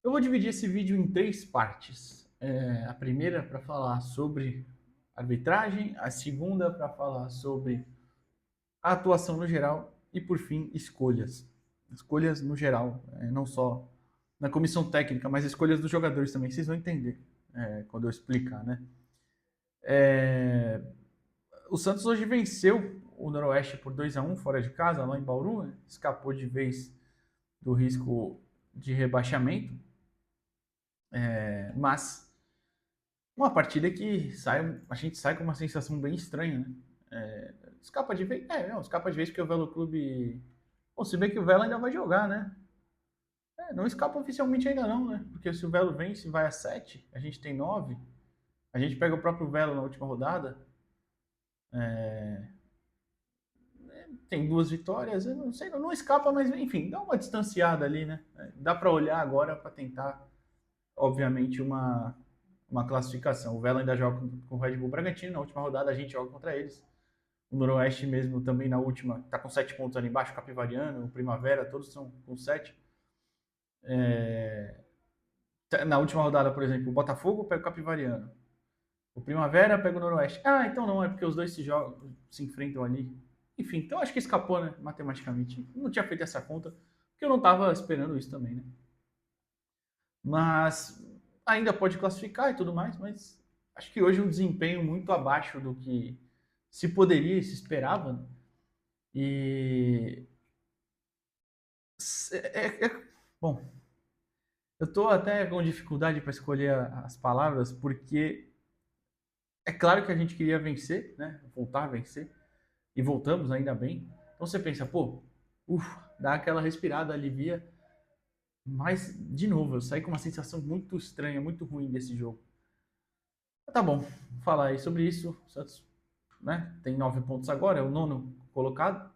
Eu vou dividir esse vídeo em 3 partes. A primeira para falar sobre arbitragem, a segunda para falar sobre a atuação no geral e, por fim, escolhas. Escolhas no geral, não só na comissão técnica, mas escolhas dos jogadores também. Vocês vão entender quando eu explicar, né? O Santos hoje venceu o Noroeste por 2-1 fora de casa, lá em Bauru, né? Escapou de vez do risco de rebaixamento. Mas uma partida que a gente sai com uma sensação bem estranha, né? Escapa de vez? Não, escapa de vez porque o Velo Clube. Bom, se bem que o Velo ainda vai jogar, né? Não escapa oficialmente ainda não, né? Porque se o Velo vence, vai a 7, a gente tem 9, a gente pega o próprio Velo na última rodada, tem 2 vitórias, eu não sei, não escapa, mas enfim, dá uma distanciada ali, né? Dá para olhar agora para tentar, obviamente, uma classificação. O Velo ainda joga com o Red Bull Bragantino, na última rodada a gente joga contra eles. O Noroeste mesmo também na última, tá com 7 pontos ali embaixo, o Capivariano, o Primavera, todos são com 7. Na última rodada, por exemplo, o Botafogo pega o Capivariano. O Primavera pega o Noroeste. Então não, é porque os dois se enfrentam ali. Enfim, então acho que escapou, né, matematicamente. Não tinha feito essa conta, porque eu não estava esperando isso também, né? Mas ainda pode classificar e tudo mais, mas acho que hoje um desempenho muito abaixo do que se poderia e se esperava, né? E bom, eu estou até com dificuldade para escolher as palavras, porque é claro que a gente queria vencer, né? Voltar a vencer, e voltamos ainda bem. Então você pensa, pô, dá aquela respirada, alivia. Mas, de novo, eu saí com uma sensação muito estranha, muito ruim desse jogo. Tá bom, vou falar aí sobre isso. O Santos, né, tem 9 pontos agora, é o 9º colocado.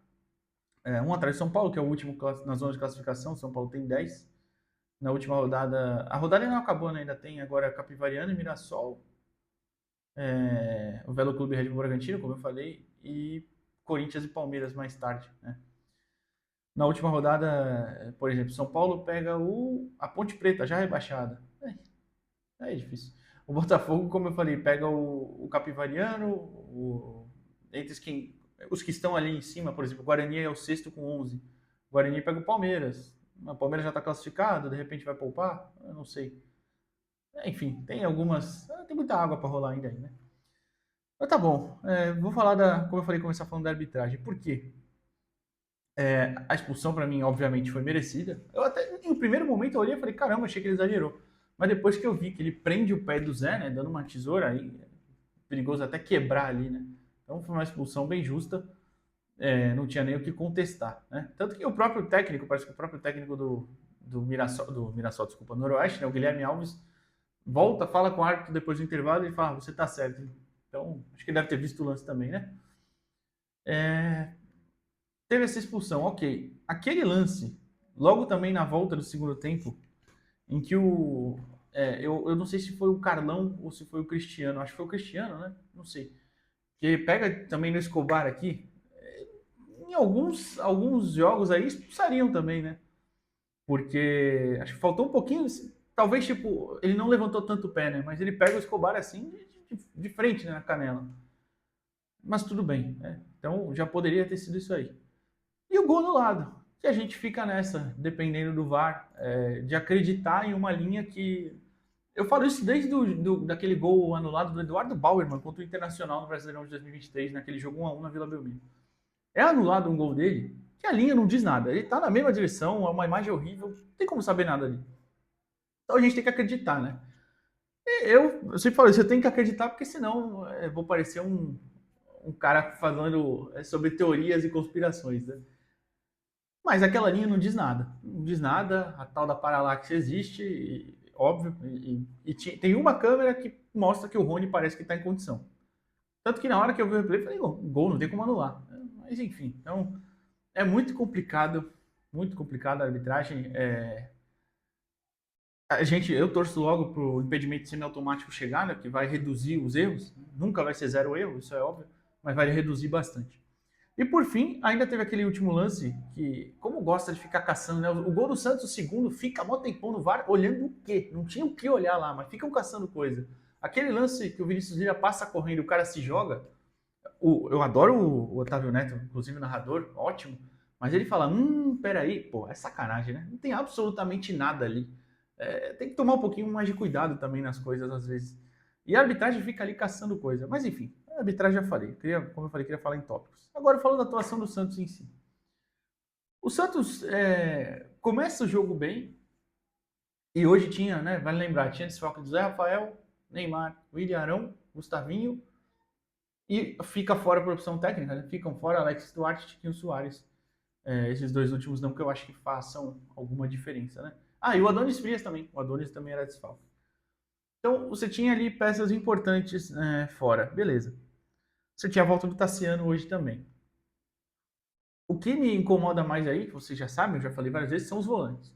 Um atrás de São Paulo, que é o último na zona de classificação. São Paulo tem 10. Na última rodada, a rodada ainda não acabou, né? Ainda tem agora Capivariano e Mirassol, o Velo Clube Red Bull Bragantino, como eu falei, e Corinthians e Palmeiras mais tarde, né? Na última rodada, por exemplo, São Paulo pega a Ponte Preta, já rebaixada. É difícil. O Botafogo, como eu falei, pega o Capivariano, entre os que estão ali em cima, por exemplo, o Guarani é o 6º com 11. O Guarani pega o Palmeiras. O Palmeiras já está classificado, de repente vai poupar? Eu não sei. Enfim, tem algumas. Tem muita água para rolar ainda aí, né? Mas tá bom. Vou falar como eu falei, começar falando da arbitragem. Por quê? A expulsão para mim, obviamente, foi merecida. Eu até, em primeiro momento, eu olhei e falei, caramba, achei que ele exagerou. Mas depois que eu vi que ele prende o pé do Zé, né, dando uma tesoura, aí perigoso até quebrar ali, né? Então foi uma expulsão bem justa, não tinha nem o que contestar, né? Tanto que o próprio técnico, parece que o próprio técnico do Mirassol, desculpa, Noroeste, né, o Guilherme Alves, volta, fala com o árbitro depois do intervalo e fala, você tá certo. Então, acho que deve ter visto o lance também, né? Teve essa expulsão, ok. Aquele lance, logo também na volta do segundo tempo, em que eu não sei se foi o Carlão ou se foi o Cristiano, acho que foi o Cristiano, né? Não sei. Que ele pega também no Escobar aqui. Em alguns jogos aí expulsariam também, né? Porque acho que faltou um pouquinho, talvez tipo, ele não levantou tanto o pé, né? Mas ele pega o Escobar assim de frente, né, na canela. Mas tudo bem, né? Então já poderia ter sido isso aí. E o gol anulado, que a gente fica nessa, dependendo do VAR, de acreditar em uma linha que... Eu falo isso desde daquele gol anulado do Eduardo Bauerman contra o Internacional no Brasileirão de 2023, naquele jogo 1-1 na Vila Belmiro. É anulado um gol dele, que a linha não diz nada. Ele tá na mesma direção, é uma imagem horrível, não tem como saber nada ali. Então a gente tem que acreditar, né? Eu sempre falo isso, eu tenho que acreditar, porque senão eu vou parecer um cara falando sobre teorias e conspirações, né? Mas aquela linha não diz nada. Não diz nada, a tal da paralaxe existe, óbvio, e tem uma câmera que mostra que o Rony parece que está em condição. Tanto que na hora que eu vi o replay, eu falei, gol, não tem como anular. Mas enfim, então é muito complicado a arbitragem. Eu torço logo pro impedimento semiautomático chegar, né, que vai reduzir os erros. Nunca vai ser 0 erro, isso é óbvio, mas vai reduzir bastante. E por fim, ainda teve aquele último lance que, como gosta de ficar caçando, né? O gol do Santos, o segundo, fica mó tempão no VAR olhando o quê? Não tinha o que olhar lá, mas ficam caçando coisa. Aquele lance que o Vinícius Lira passa correndo, o cara se joga. Eu adoro o Otávio Neto, inclusive narrador, ótimo. Mas ele fala: peraí, pô, é sacanagem, né? Não tem absolutamente nada ali. Tem que tomar um pouquinho mais de cuidado também nas coisas, às vezes. E a arbitragem fica ali caçando coisa. Mas enfim, a arbitragem já falei. Como eu falei, queria falar em tópicos. Agora, falando da atuação do Santos em si. O Santos começa o jogo bem. E hoje tinha, né? Vale lembrar, tinha desfalque do Zé Rafael, Neymar, William Arão, Gustavinho. E fica fora por opção técnica, né? Ficam fora Alex Duarte e Tiquinho Soares. Esses dois últimos não, que eu acho que façam alguma diferença, né? Ah, e o Adonis Frias também. O Adonis também era desfalque. Então, você tinha ali peças importantes fora. Beleza. Você tinha a volta do Tassiano hoje também. O que me incomoda mais aí, que vocês já sabem, eu já falei várias vezes, são os volantes.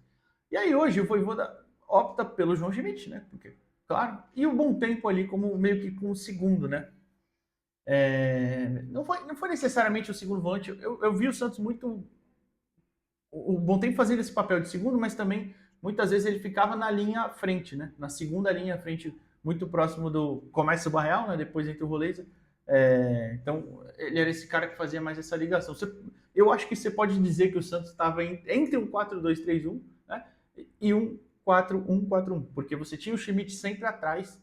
E aí hoje o Vojvoda opta pelo João Schmidt, né? Porque, claro. E o Bom Tempo ali como meio que com o segundo, né? Não foi necessariamente o segundo volante. Eu vi o Santos muito. O Bom Tempo fazendo esse papel de segundo, mas também muitas vezes ele ficava na linha à frente, né? Na segunda linha à frente, muito próximo do. Começa o Barreal, né? Depois entra o Roleza. Então, ele era esse cara que fazia mais essa ligação. Eu acho que você pode dizer que o Santos estava entre um 4-2-3-1, né? E um 4-1-4-1, porque você tinha o Schmidt sempre atrás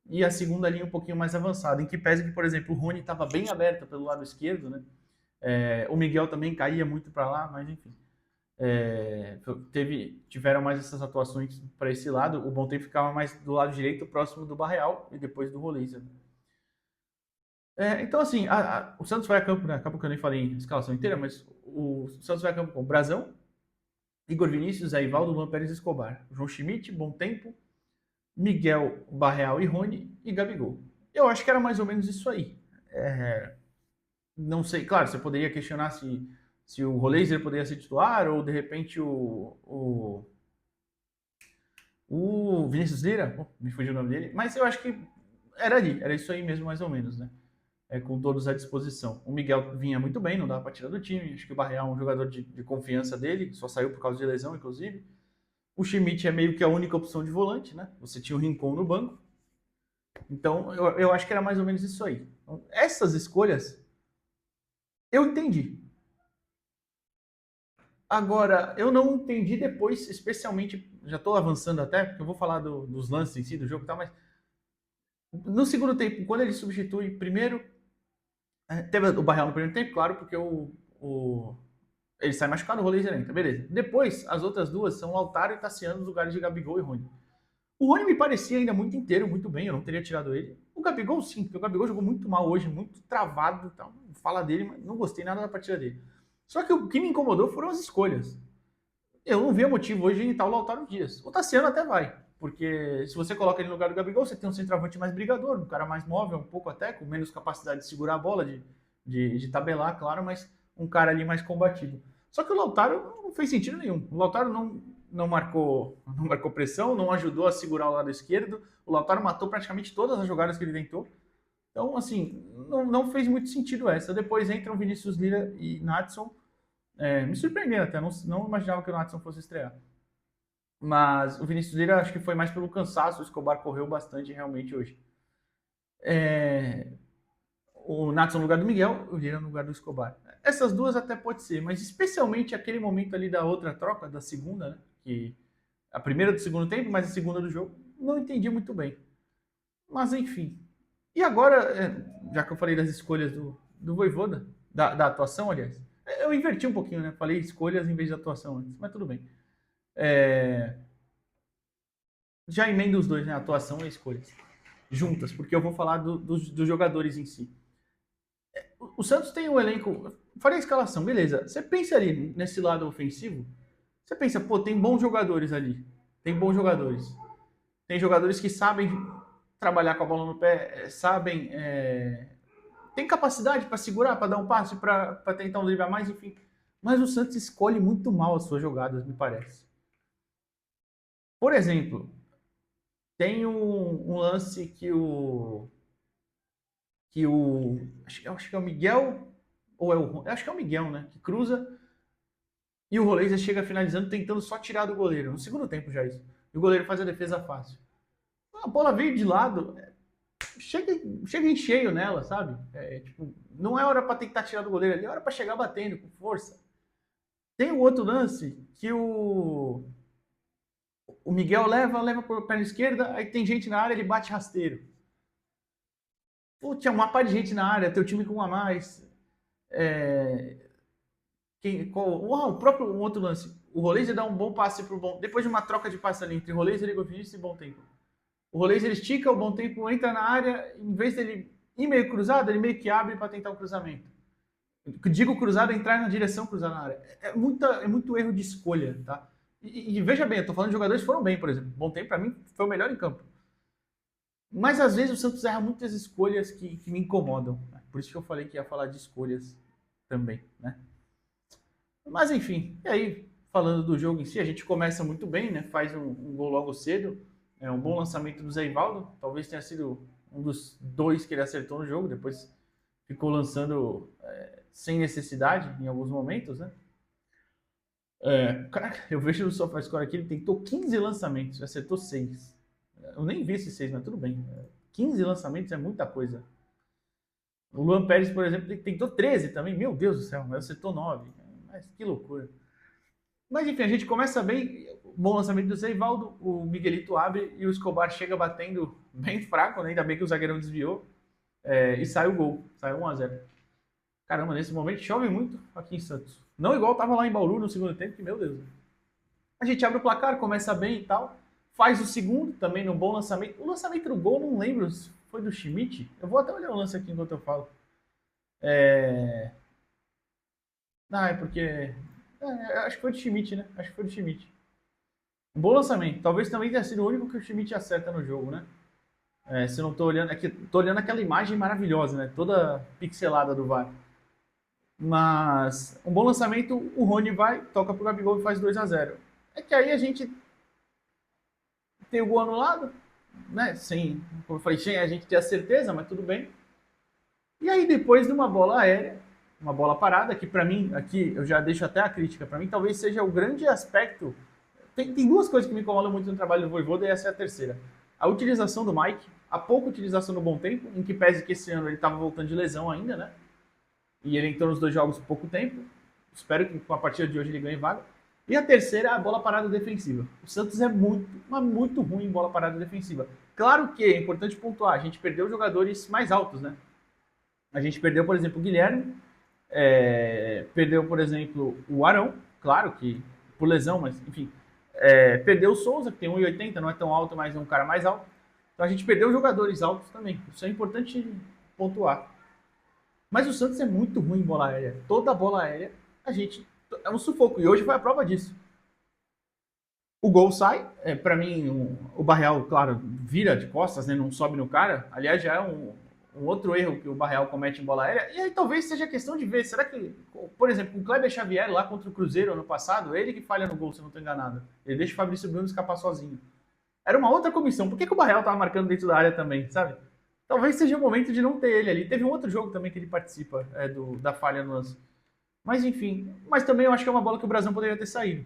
e a segunda linha um pouquinho mais avançada, em que pese que, por exemplo, o Rony estava bem aberto pelo lado esquerdo, né? O Miguel também caía muito para lá, mas enfim. Tiveram mais essas atuações para esse lado. O Bom Tempo ficava mais do lado direito, próximo do Barreal e depois do Roleza. Então, assim, o Santos vai a campo, né? Acabou que eu nem falei em escalação inteira, mas o Santos vai a campo com Brazão, Igor Vinícius, Aivaldo, Luan Pérez Escobar, João Schmidt, Bom Tempo, Miguel, Barreal e Rony e Gabigol. Eu acho que era mais ou menos isso aí. Não sei, claro, você poderia questionar se o Roleiser poderia ser titular ou de repente o Vinícius Lira, me fugiu o nome dele, mas eu acho que era ali, era isso aí mesmo, mais ou menos, né? Com todos à disposição. O Miguel vinha muito bem, não dava para tirar do time. Acho que o Barreal é um jogador de confiança dele, só saiu por causa de lesão, inclusive. O Schmidt é meio que a única opção de volante, né? Você tinha o Rincon no banco. Então, eu acho que era mais ou menos isso aí. Então, essas escolhas, eu entendi. Agora, eu não entendi depois, especialmente, já estou avançando até, porque eu vou falar dos lances em si, do jogo e tal, mas no segundo tempo, quando ele substitui, primeiro, teve o Barreal no primeiro tempo, claro, porque ele sai machucado, o Rolê entra, beleza. Depois, as outras duas são o Lautaro e Tassiano nos lugares de Gabigol e Rony. O Rony me parecia ainda muito inteiro, muito bem, eu não teria tirado ele. O Gabigol sim, porque o Gabigol jogou muito mal hoje, muito travado, tal. Fala dele, mas não gostei nada da partida dele. Só que o que me incomodou foram as escolhas. Eu não via motivo hoje de imitar o Lautaro Dias. O Tassiano até vai, porque se você coloca ele no lugar do Gabigol, você tem um centroavante mais brigador, um cara mais móvel, um pouco até, com menos capacidade de segurar a bola, de tabelar, claro, mas um cara ali mais combativo. Só que o Lautaro não fez sentido nenhum. O Lautaro não marcou pressão, não ajudou a segurar o lado esquerdo. O Lautaro matou praticamente todas as jogadas que ele tentou. Então, assim, não fez muito sentido essa. Depois entram Vinícius Lira e Natson. Me surpreendeu até, não imaginava que o Natson fosse estrear. Mas o Vinícius Lira acho que foi mais pelo cansaço, o Escobar correu bastante realmente hoje. O Natson no lugar do Miguel, o Lira no lugar do Escobar. Essas duas até pode ser, mas especialmente aquele momento ali da outra troca, da segunda, né? Que a primeira do segundo tempo, mas a segunda do jogo, não entendi muito bem. Mas enfim. E agora, já que eu falei das escolhas do Voivoda, da atuação, aliás, eu inverti um pouquinho, né? Falei escolhas em vez de atuação antes, mas tudo bem. Já emendo os dois, né? Atuação e escolhas. Juntas, porque eu vou falar dos jogadores em si. O Santos tem um elenco. Falei a escalação, beleza. Você pensa ali nesse lado ofensivo, você pensa, pô, tem bons jogadores ali. Tem bons jogadores. Tem jogadores que sabem trabalhar com a bola no pé, sabem. Tem capacidade para segurar, para dar um passe, para tentar um drible a mais, enfim. Mas o Santos escolhe muito mal as suas jogadas, me parece. Por exemplo, tem um lance que o. Acho que é o Miguel ou é o... Eu acho que é o Miguel, né? Que cruza e o Roleza chega finalizando, tentando só tirar do goleiro. No segundo tempo já isso. E o goleiro faz a defesa fácil. A bola veio de lado, chega em cheio nela, sabe? Tipo, não é hora para tentar tirar do goleiro ali, é hora para chegar batendo com força. Tem um outro lance que o Miguel leva para a perna esquerda, aí tem gente na área, ele bate rasteiro. Pô, tinha uma par de gente na área, teu time com um a mais. O próprio um outro lance. O Roleza dá um bom passe pro bom. Depois de uma troca de passe ali entre Roleza, Igor Vinícius e Bom Tempo. O Roleza ele estica, o Bom Tempo entra na área, em vez dele ir meio cruzado, ele meio que abre para tentar o cruzamento. Digo cruzado, entrar na direção cruzada na área. É muito erro de escolha, tá? E veja bem, eu tô falando de jogadores que foram bem, por exemplo. Bom Tempo, para mim, foi o melhor em campo. Mas às vezes o Santos erra muitas escolhas que me incomodam. Né? Por isso que eu falei que ia falar de escolhas também, né? Mas enfim, e aí, falando do jogo em si, a gente começa muito bem, né? Faz um gol logo cedo. É um bom lançamento do Zé Ivaldo. Talvez tenha sido um dos 2 que ele acertou no jogo. Depois ficou lançando sem necessidade em alguns momentos, né? Cara, eu vejo no SofaScore aqui, ele tentou 15 lançamentos, acertou 6. Eu nem vi esses 6, mas tudo bem. 15 lançamentos é muita coisa. O Luan Pérez, por exemplo, ele tentou 13 também. Meu Deus do céu, mas acertou 9. Mas que loucura. Mas enfim, a gente começa bem. Bom lançamento do Zé Ivaldo, o Miguelito abre e o Escobar chega batendo bem fraco, né? Ainda bem que o zagueirão desviou. E sai o gol, sai 1-0. Caramba, nesse momento chove muito aqui em Santos. Não igual tava lá em Bauru no segundo tempo, que meu Deus. A gente abre o placar, começa bem e tal. Faz o segundo, também num bom lançamento. O lançamento do gol, não lembro se foi do Schmidt. Eu vou até olhar o lance aqui enquanto eu falo. Não, é porque... acho que foi do Schmidt, né? Acho que foi do Schmidt. Um bom lançamento. Talvez também tenha sido o único que o Schmidt acerta no jogo, né? Se eu não tô olhando... Aqui, tô olhando aquela imagem maravilhosa, né? Toda pixelada do VAR. Mas um bom lançamento, o Rony vai, toca pro Gabigol e faz 2-0. É que aí a gente tem o gol anulado, né? Sem, como eu falei, sem a gente ter a certeza, mas tudo bem. E aí depois de uma bola aérea, uma bola parada, que para mim, aqui eu já deixo até a crítica, para mim talvez seja o grande aspecto. Tem 2 coisas que me incomodam muito no trabalho do Vojvoda e essa é a terceira. A utilização do Mike, a pouca utilização do Bom Tempo, em que pese que esse ano ele estava voltando de lesão ainda, né? E ele entrou nos 2 jogos por pouco tempo. Espero que com a partida de hoje ele ganhe vaga. E a terceira é a bola parada defensiva. O Santos é muito ruim em bola parada defensiva. Claro que é importante pontuar, a gente perdeu jogadores mais altos, né? A gente perdeu, por exemplo, o Guilherme, perdeu, por exemplo, o Arão, claro que por lesão, mas enfim. Perdeu o Souza, que tem 1,80, não é tão alto, mas é um cara mais alto. Então a gente perdeu jogadores altos também. Isso é importante pontuar. Mas o Santos é muito ruim em bola aérea. Toda bola aérea, a gente... É um sufoco. E hoje foi a prova disso. O gol sai. Para mim, o Barreal, claro, vira de costas, né? Não sobe no cara. Aliás, já é um outro erro que o Barreal comete em bola aérea. E aí talvez seja questão de ver. Será que, por exemplo, o Kleber Xavier lá contra o Cruzeiro ano passado, ele que falha no gol, se eu não estou enganado. Ele deixa o Fabrício Bruno escapar sozinho. Era uma outra comissão. Por que o Barreal estava marcando dentro da área também, sabe? Talvez seja o momento de não ter ele ali. Teve um outro jogo também que ele participa da falha no lance. Mas enfim. Mas também eu acho que é uma bola que o Brasil poderia ter saído.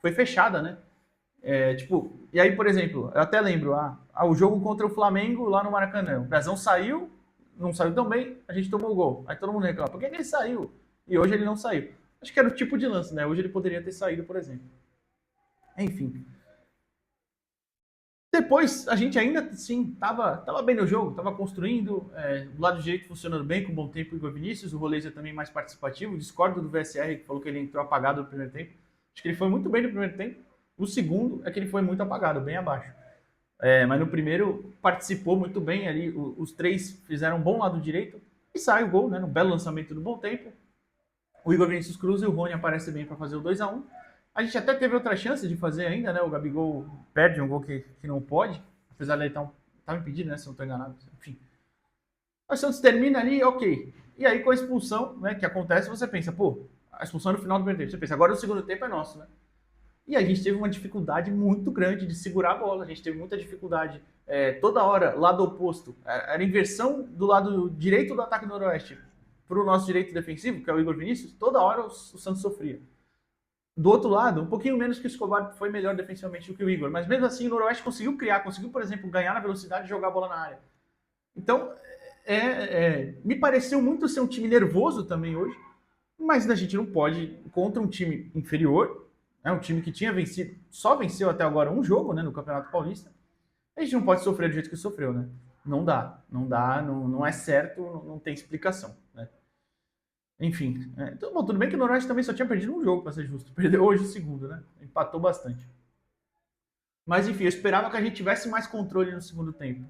Foi fechada, né? E aí, por exemplo, eu até lembro, o jogo contra o Flamengo lá no Maracanã. O Brasão saiu, não saiu tão bem, a gente tomou o gol. Aí todo mundo reclama, por que ele saiu? E hoje ele não saiu. Acho que era o tipo de lance, né? Hoje ele poderia ter saído, por exemplo. Enfim. Depois, a gente ainda, sim, tava bem no jogo, tava construindo, do lado direito funcionando bem, com Bom Tempo e Igor Vinícius, o Roleza também mais participativo, discordo do VSR, que falou que ele entrou apagado no primeiro tempo. Acho que ele foi muito bem no primeiro tempo. O segundo é que ele foi muito apagado, bem abaixo. Mas no primeiro participou muito bem ali, os 3 fizeram um bom lado direito e sai o gol, né, no belo lançamento do Bom Tempo. O Igor Vinícius cruza e o Rony aparece bem para fazer o 2-1. A gente até teve outra chance de fazer ainda, né? O Gabigol perde um gol que não pode, apesar de ele estar impedido, né? Se não estou enganado. Enfim. O Santos termina ali, ok. E aí com a expulsão, né, que acontece, você pensa, pô, a expulsão no final do primeiro tempo. Você pensa, agora o segundo tempo é nosso, né? E a gente teve uma dificuldade muito grande de segurar a bola. A gente teve muita dificuldade toda hora, lado oposto. Era inversão do lado direito do ataque noroeste. para o nosso direito defensivo, que é o Igor Vinícius, toda hora o Santos sofria. Do outro lado, um pouquinho menos que o Escobar foi melhor defensivamente do que o Igor, mas mesmo assim o Noroeste conseguiu criar, conseguiu, por exemplo, ganhar na velocidade e jogar a bola na área. Então, me pareceu muito ser um time nervoso também hoje, mas a gente não pode, contra um time inferior, um time que tinha vencido, só venceu até agora um jogo, né, no Campeonato Paulista, a gente não pode sofrer do jeito que sofreu, né? Não dá, não é certo, não tem explicação, né? Enfim, então, bom, tudo bem que o Noroeste também só tinha perdido um jogo, para ser justo. Perdeu hoje o segundo, né? Empatou bastante. Mas enfim, eu esperava que a gente tivesse mais controle no segundo tempo.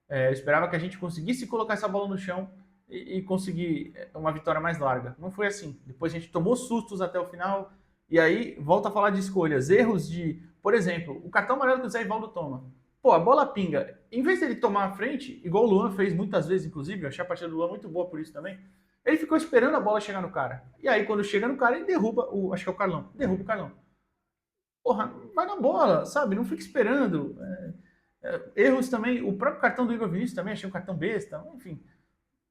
Eu esperava que a gente conseguisse colocar essa bola no chão e conseguir uma vitória mais larga. Não foi assim. Depois a gente tomou sustos até o final. E aí, volta a falar de escolhas. Erros de, por exemplo, o cartão amarelo que o Zé Ivaldo toma. Pô, a bola pinga. Em vez dele tomar a frente, igual o Luan fez muitas vezes, inclusive, eu achei a partida do Luan muito boa por isso também. Ele ficou esperando a bola chegar no cara. E aí, quando chega no cara, ele derruba o. Acho que é o Carlão. Derruba o Carlão. Porra, vai na bola, sabe? Não fica esperando. Erros também. O próprio cartão do Igor Vinícius também, achei um cartão besta. Enfim.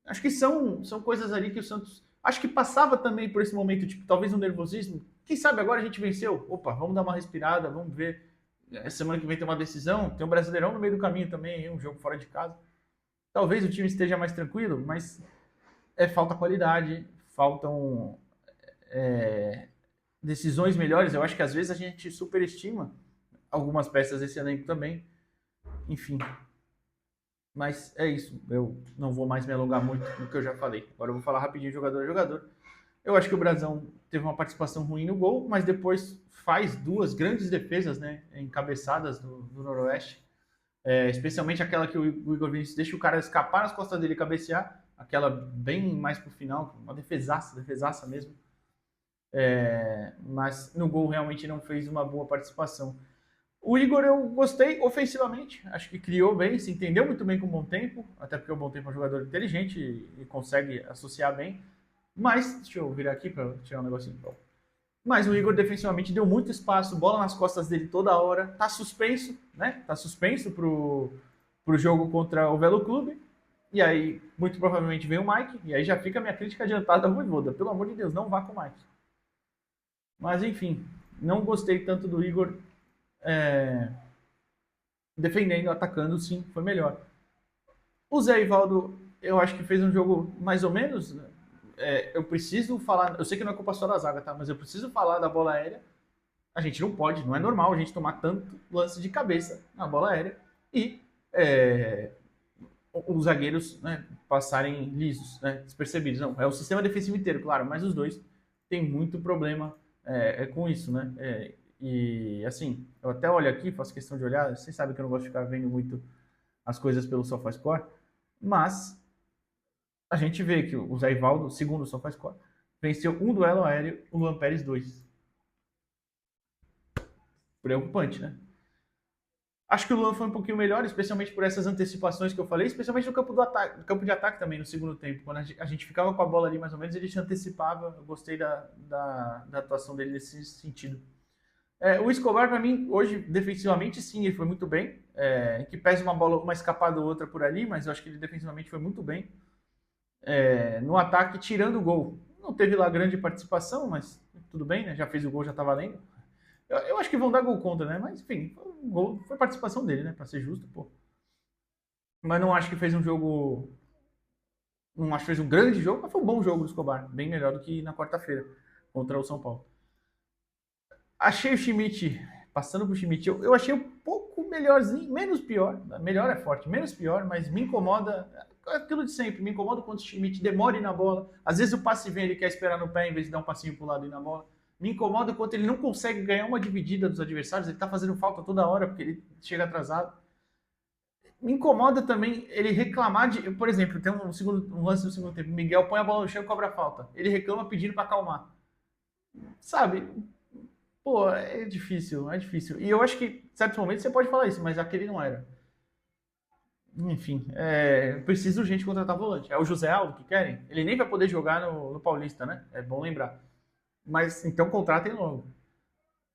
Acho que são coisas ali que o Santos. Acho que passava também por esse momento, tipo, talvez um nervosismo. Quem sabe agora a gente venceu? Opa, vamos dar uma respirada, vamos ver. Semana que vem tem uma decisão. Tem um Brasileirão no meio do caminho também, um jogo fora de casa. Talvez o time esteja mais tranquilo, mas falta qualidade, faltam decisões melhores. Eu acho que às vezes a gente superestima algumas peças desse elenco também. Enfim. Mas é isso. Eu não vou mais me alongar muito no que eu já falei. Agora eu vou falar rapidinho jogador a jogador. Eu acho que o Brasão teve uma participação ruim no gol, mas depois faz duas grandes defesas, né, encabeçadas do Noroeste. Especialmente aquela que o Igor Vinícius deixa o cara escapar nas costas dele e cabecear. Aquela bem mais pro final, uma defesaça mesmo. Mas no gol realmente não fez uma boa participação. O Igor eu gostei ofensivamente, acho que criou bem, se entendeu muito bem com o Bom Tempo, até porque o Bom Tempo é um jogador inteligente e consegue associar bem. Mas, deixa eu virar aqui para tirar um negocinho. Mas o Igor defensivamente deu muito espaço, bola nas costas dele toda hora, tá suspenso, né? Tá suspenso pro jogo contra o Velo Clube. E aí, muito provavelmente vem o Mike, e aí já fica a minha crítica adiantada ao Voivoda. Pelo amor de Deus, não vá com o Mike. Mas enfim, não gostei tanto do Igor defendendo, atacando, sim, foi melhor. O Zé Ivaldo, eu acho que fez um jogo mais ou menos. Eu preciso falar, eu sei que não é culpa só da zaga, tá? Mas eu preciso falar da bola aérea. A gente não pode, não é normal a gente tomar tanto lance de cabeça na bola aérea e os zagueiros, né, passarem lisos, né, despercebidos. Não, é o sistema defensivo inteiro, claro, mas os dois têm muito problema com isso, né? E assim, eu até olho aqui, faço questão de olhar, vocês sabem que eu não gosto de ficar vendo muito as coisas pelo SofaScore, mas a gente vê que o Zé Ivaldo, segundo o SofaScore, venceu um duelo aéreo, o Luan Pérez 2. Preocupante, né? Acho que o Luan foi um pouquinho melhor, especialmente por essas antecipações que eu falei, especialmente no campo de ataque também, no segundo tempo. Quando a gente ficava com a bola ali mais ou menos, ele se antecipava. Eu gostei da atuação dele nesse sentido. O Escobar, para mim, hoje, defensivamente, sim, ele foi muito bem. Que pese uma bola, uma escapada ou outra por ali, mas eu acho que ele defensivamente foi muito bem. No ataque, tirando o gol. Não teve lá grande participação, mas tudo bem, né? Já fez o gol, já tá valendo. Eu acho que vão dar gol contra, né? Mas, enfim, o gol foi participação dele, né? Pra ser justo, pô. Mas não acho que fez um jogo. Não acho que fez um grande jogo, mas foi um bom jogo do Escobar. Bem melhor do que na quarta-feira contra o São Paulo. Achei o Schmidt, passando pro Schmidt, eu achei um pouco melhorzinho, menos pior. Melhor é forte, menos pior, mas me incomoda. Aquilo de sempre, me incomoda quando o Schmidt demora na bola. Às vezes o passe vem, ele quer esperar no pé em vez de dar um passinho pro lado e ir na bola. Me incomoda quando ele não consegue ganhar uma dividida dos adversários, ele tá fazendo falta toda hora porque ele chega atrasado. Me incomoda também ele reclamar de, por exemplo, tem um lance no segundo tempo, o Miguel põe a bola no chão e cobra a falta. Ele reclama pedindo para acalmar. Sabe? Pô, é difícil, é difícil. E eu acho que, em certos momentos, você pode falar isso, mas aquele não era. Enfim, preciso urgente contratar volante. É o José Aldo que querem? Ele nem vai poder jogar no Paulista, né? É bom lembrar. Mas então contratem logo.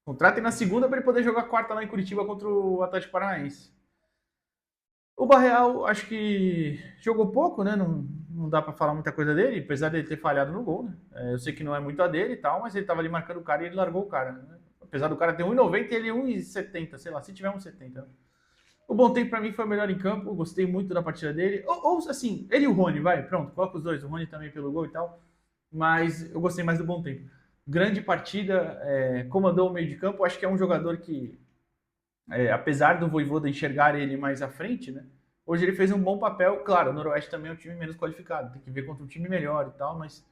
Contratem na segunda para ele poder jogar quarta lá em Curitiba contra o Atlético Paranaense. O Barreal, acho que jogou pouco, né? Não dá para falar muita coisa dele, apesar dele ter falhado no gol, né? Eu sei que não é muito a dele e tal, mas ele tava ali marcando o cara e ele largou o cara, né? Apesar do cara ter 1,90 e ele 1,70, sei lá, se tiver 1,70. Né? O Bom Tempo para mim foi o melhor em campo, gostei muito da partida dele. Ou assim, ele e o Rony, vai, pronto, coloca os dois, o Rony também pelo gol e tal, mas eu gostei mais do Bom Tempo. Grande partida, comandou o meio de campo, acho que é um jogador que apesar do Vojvoda enxergar ele mais à frente, né? Hoje ele fez um bom papel. Claro, o Noroeste também é um time menos qualificado, tem que ver contra um time melhor e tal, mas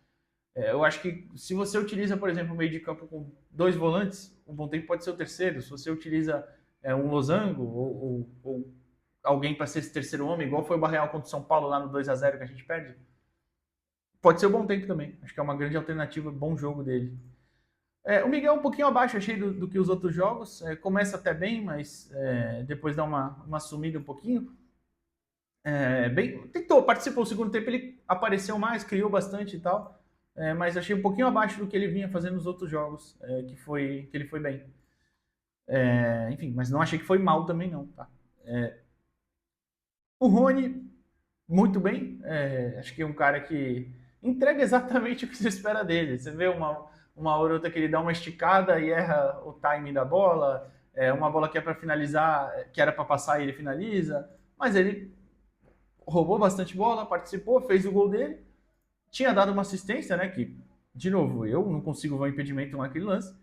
eu acho que se você utiliza, por exemplo, o meio de campo com dois volantes, o Bom Tempo pode ser o terceiro. Se você utiliza um losango ou alguém para ser esse terceiro homem, igual foi o Barreal contra o São Paulo lá no 2-0 que a gente perde, pode ser o Bom Tempo também. Acho que é uma grande alternativa, bom jogo dele. O Miguel é um pouquinho abaixo, achei, do que os outros jogos. Começa até bem, mas depois dá uma sumida um pouquinho. Tentou, participou do segundo tempo, ele apareceu mais, criou bastante e tal. Mas achei um pouquinho abaixo do que ele vinha fazendo nos outros jogos, que ele foi bem. Enfim, mas não achei que foi mal também, não. Tá? O Rony, muito bem. Acho que é um cara que entrega exatamente o que se espera dele. Você vê uma hora ou outra que ele dá uma esticada e erra o timing da bola. Uma bola que é para finalizar, que era para passar e ele finaliza. Mas ele roubou bastante bola, participou, fez o gol dele. Tinha dado uma assistência, né? Que, de novo, eu não consigo ver um impedimento naquele lance.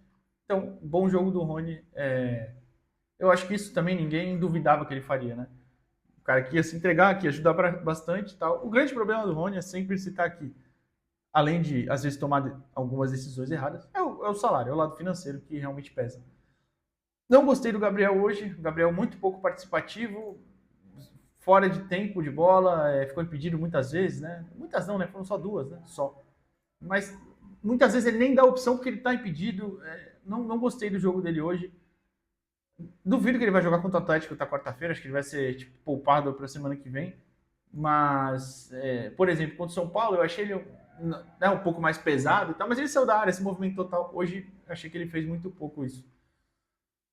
Então, bom jogo do Rony. Eu acho que isso também ninguém duvidava que ele faria, né? O cara que ia se entregar, que ia ajudar bastante e tal. O grande problema do Rony é sempre citar aqui, além de, às vezes, tomar algumas decisões erradas, é o salário, é o lado financeiro que realmente pesa. Não gostei do Gabriel hoje. O Gabriel muito pouco participativo, fora de tempo de bola, ficou impedido muitas vezes, né? Muitas não, né? Foram só duas, né? Só. Mas muitas vezes ele nem dá opção porque ele está impedido. Não gostei do jogo dele hoje. Duvido que ele vai jogar contra o Atlético na quarta-feira, acho que ele vai ser tipo, poupado para a semana que vem. Mas, por exemplo, contra o São Paulo, eu achei ele um pouco mais pesado e tal, mas ele saiu da área, esse movimento total. Hoje, achei que ele fez muito pouco isso.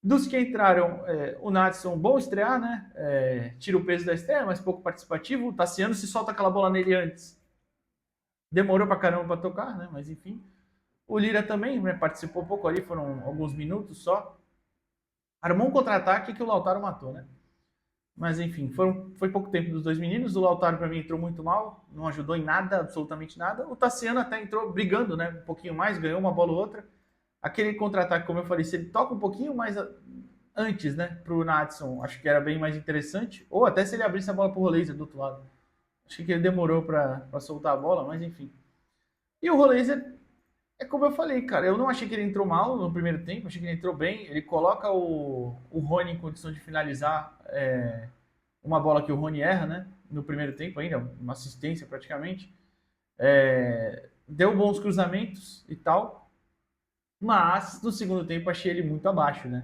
Dos que entraram, o Nadson, bom estrear, né? Tira o peso da estreia, mas pouco participativo. O Tassiano, se solta aquela bola nele antes, demorou pra caramba pra tocar, né? Mas enfim. O Lira também, né? Participou pouco ali, foram alguns minutos só. Armou um contra-ataque que o Lautaro matou, né? Mas enfim, foi pouco tempo dos dois meninos. O Lautaro, para mim, entrou muito mal, não ajudou em nada, absolutamente nada. O Tassiano até entrou brigando, né? Um pouquinho mais, ganhou uma bola ou outra. Aquele contra-ataque, como eu falei, se ele toca um pouquinho mais antes, né, pro Nadson, acho que era bem mais interessante. Ou até se ele abrisse a bola pro Roleiser do outro lado. Acho que ele demorou para soltar a bola, mas enfim. E o Roleiser, é como eu falei, cara, eu não achei que ele entrou mal no primeiro tempo, achei que ele entrou bem. Ele coloca o Rony em condição de finalizar uma bola que o Rony erra, né, no primeiro tempo ainda, uma assistência praticamente. Deu bons cruzamentos e tal, mas no segundo tempo achei ele muito abaixo, né?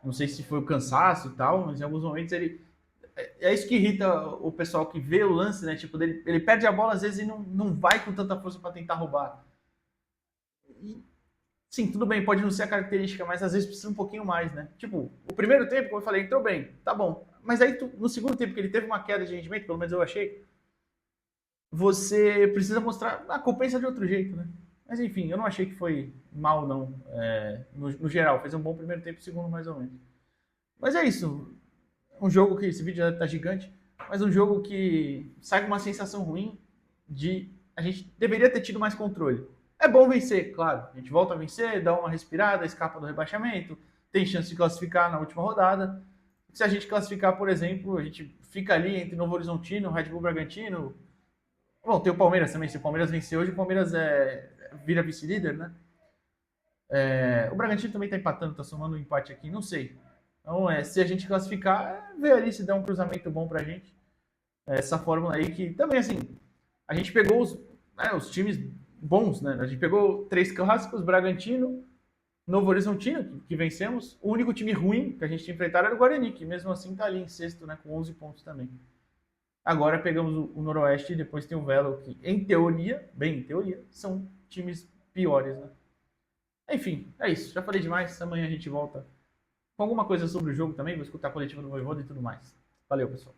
Não sei se foi o cansaço e tal, mas em alguns momentos ele. É isso que irrita o pessoal que vê o lance, né? Tipo, ele perde a bola às vezes e não vai com tanta força para tentar roubar. E, sim, tudo bem, pode não ser a característica, mas às vezes precisa um pouquinho mais, né? Tipo, o primeiro tempo, como eu falei, entrou bem, tá bom. Mas aí no segundo tempo, que ele teve uma queda de rendimento, pelo menos eu achei, você precisa mostrar a compensa de outro jeito, né? Mas enfim, eu não achei que foi mal, não. No geral, fez um bom primeiro tempo, segundo mais ou menos. Mas é isso. Um jogo que esse vídeo já tá gigante, mas um jogo que sai com uma sensação ruim de a gente deveria ter tido mais controle. É bom vencer, claro. A gente volta a vencer, dá uma respirada, escapa do rebaixamento, tem chance de classificar na última rodada. Se a gente classificar, por exemplo, a gente fica ali entre Novo Horizontino, Red Bull Bragantino. Bom, tem o Palmeiras também. Se o Palmeiras vencer hoje, o Palmeiras vira vice-líder, né? O Bragantino também tá empatando, tá somando um empate aqui, não sei. Então, se a gente classificar, ver ali se der um cruzamento bom pra gente. Essa fórmula aí que também, assim, a gente pegou os times bons, né? A gente pegou 3 clássicos, Bragantino, Novo Horizontino, que vencemos. O único time ruim que a gente tinha enfrentado era o Guarani, que mesmo assim tá ali em sexto, né? Com 11 pontos também. Agora pegamos o Noroeste e depois tem o Velo, que em teoria, bem em teoria, são times piores, né? Enfim, é isso. Já falei demais. Amanhã a gente volta com alguma coisa sobre o jogo também. Vou escutar a coletiva do Voivoda e tudo mais. Valeu, pessoal.